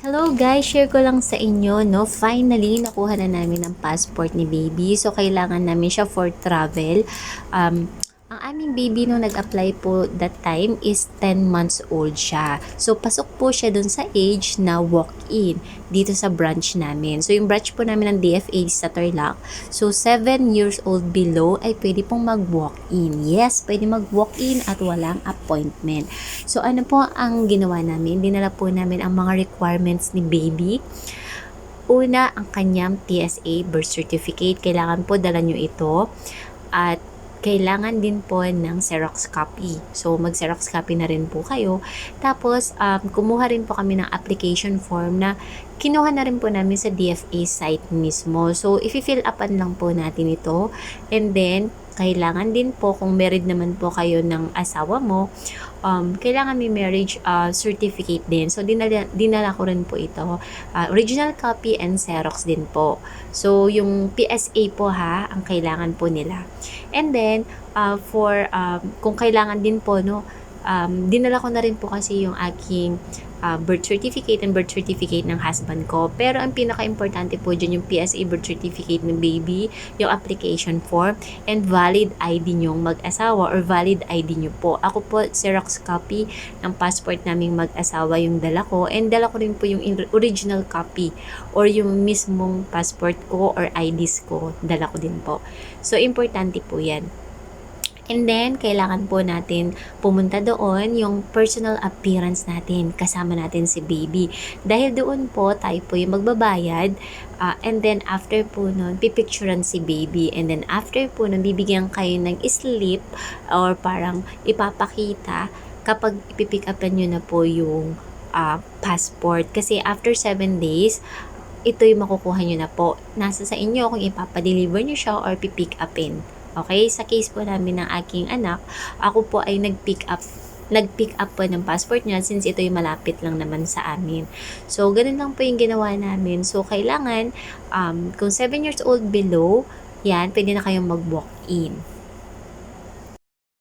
Hello guys, share ko lang sa inyo, no? Finally, nakuha na namin ang passport ni baby. So, kailangan namin siya for travel. Ang aming baby nung nag-apply po that time is 10 months old siya. So, pasok po siya dun sa age na walk-in dito sa branch namin. So, yung branch po namin ng DFA sa Tarlac. So, 7 years old below ay pwede pong mag-walk-in. Yes, pwede mag-walk-in at walang appointment. So, ano po ang ginawa namin? Dinala po namin ang mga requirements ni baby. Una, ang kanyang TSA birth certificate. Kailangan po dala nyo ito. At kailangan din po ng Xerox copy. So, mag-Xerox copy na rin po kayo. Tapos, kumuha rin po kami ng application form na kinuha na rin po namin sa DFA site mismo. So, i-fill upan lang po natin ito. And then, kailangan din po, kung married naman po kayo ng asawa mo, kailangan may marriage certificate din. So, dinala ko rin po ito. Original copy and Xerox din po. So, yung PSA po ang kailangan po nila. And then, kung kailangan din po, no, dinala ko na rin po kasi yung aking birth certificate and birth certificate ng husband ko. Pero ang pinaka-importante po dyan yung PSA birth certificate ng baby, yung application form, and valid ID nyong mag-asawa or valid ID nyo po. Ako po, Xerox copy ng passport naming mag-asawa yung dala ko, and dala ko rin po yung original copy or yung mismong passport ko or IDs ko, dala ko din po. So, importante po yan. And then, kailangan po natin pumunta doon yung personal appearance natin. Kasama natin si baby. Dahil doon po, tayo po yung magbabayad. And then, after po nun, pipicturean si baby. And then, after po nun, bibigyan kayo ng slip or parang ipapakita kapag ipipick upan nyo na po yung passport. Kasi after 7 days, ito yung makukuha nyo na po. Nasa sa inyo kung ipapadeliver nyo siya or pipick upin. Okay? Sa case po namin ng aking anak, ako po ay nag-pick up po ng passport niya since ito yung malapit lang naman sa amin. So, ganun lang po yung ginawa namin. So, kailangan, kung 7 years old below, yan, pwede na kayong mag-walk-in.